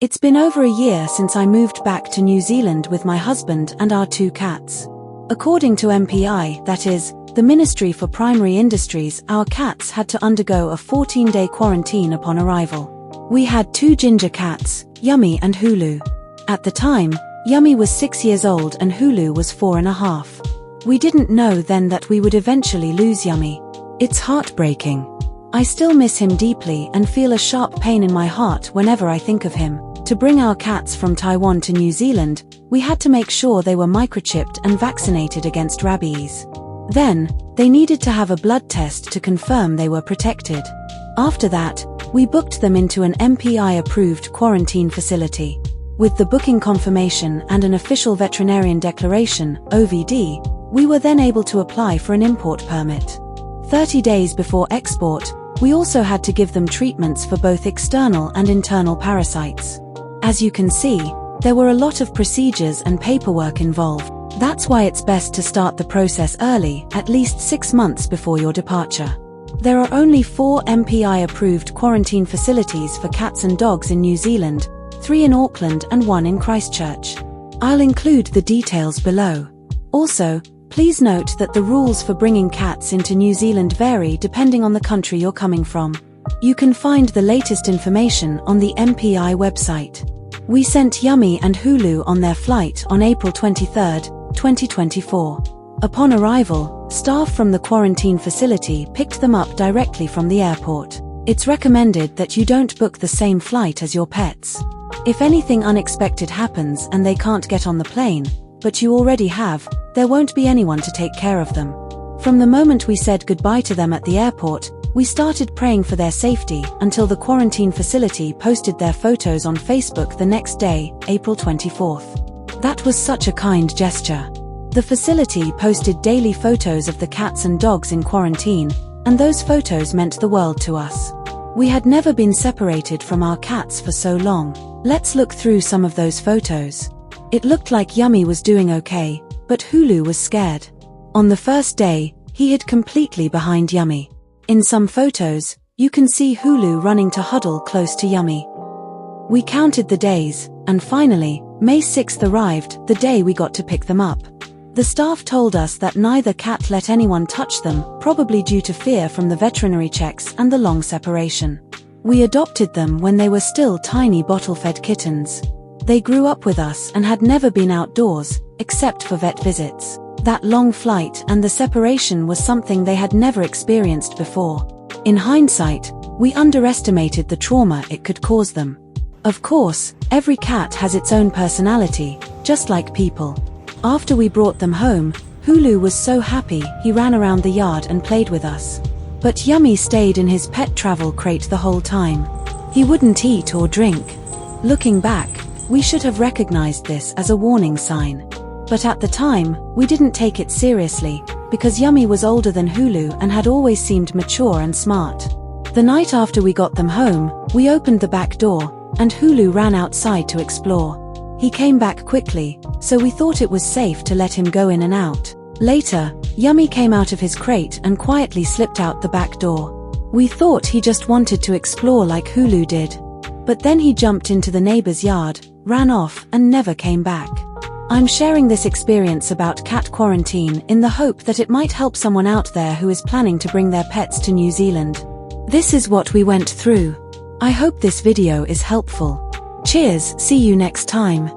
It's been over a year since I moved back to New Zealand with my husband and our 2 cats. According to MPI, that is, the Ministry for Primary Industries, our cats had to undergo a 14-day quarantine upon arrival. We had 2 ginger cats, Yummy and Hulu. At the time, Yummy was 6 years old and Hulu was 4.5. We didn't know then that we would eventually lose Yummy. It's heartbreaking. I still miss him deeply and feel a sharp pain in my heart whenever I think of him. To bring our cats from Taiwan to New Zealand, we had to make sure they were microchipped and vaccinated against rabies. Then, they needed to have a blood test to confirm they were protected. After that, we booked them into an MPI-approved quarantine facility. With the booking confirmation and an official veterinarian declaration, OVD, we were then able to apply for an import permit. 30 days before export, we also had to give them treatments for both external and internal parasites. As you can see, there were a lot of procedures and paperwork involved. That's why it's best to start the process early, at least 6 months before your departure. There are only 4 MPI-approved quarantine facilities for cats and dogs in New Zealand, 3 in Auckland and 1 in Christchurch. I'll include the details below. Also, please note that the rules for bringing cats into New Zealand vary depending on the country you're coming from. You can find the latest information on the MPI website. We sent Yummy and Hulu on their flight on April 23, 2024. Upon arrival, staff from the quarantine facility picked them up directly from the airport. It's recommended that you don't book the same flight as your pets. If anything unexpected happens and they can't get on the plane, but you already have, there won't be anyone to take care of them. From the moment we said goodbye to them at the airport, we started praying for their safety until the quarantine facility posted their photos on Facebook the next day, April 24th. That was such a kind gesture. The facility posted daily photos of the cats and dogs in quarantine, and those photos meant the world to us. We had never been separated from our cats for so long. Let's look through some of those photos. It looked like Yummy was doing okay, but Hulu was scared. On the first day, he hid completely behind Yummy. In some photos, you can see Hulu running to huddle close to Yummy. We counted the days, and finally, May 6th arrived, the day we got to pick them up. The staff told us that neither cat let anyone touch them, probably due to fear from the veterinary checks and the long separation. We adopted them when they were still tiny bottle-fed kittens. They grew up with us and had never been outdoors, except for vet visits. That long flight and the separation was something they had never experienced before. In hindsight, we underestimated the trauma it could cause them. Of course, every cat has its own personality, just like people. After we brought them home, Hulu was so happy he ran around the yard and played with us. But Yummy stayed in his pet travel crate the whole time. He wouldn't eat or drink. Looking back, we should have recognized this as a warning sign. But at the time, we didn't take it seriously, because Yummy was older than Hulu and had always seemed mature and smart. The night after we got them home, we opened the back door, and Hulu ran outside to explore. He came back quickly, so we thought it was safe to let him go in and out. Later, Yummy came out of his crate and quietly slipped out the back door. We thought he just wanted to explore like Hulu did. But then he jumped into the neighbor's yard, ran off, and never came back. I'm sharing this experience about cat quarantine in the hope that it might help someone out there who is planning to bring their pets to New Zealand. This is what we went through. I hope this video is helpful. Cheers, see you next time.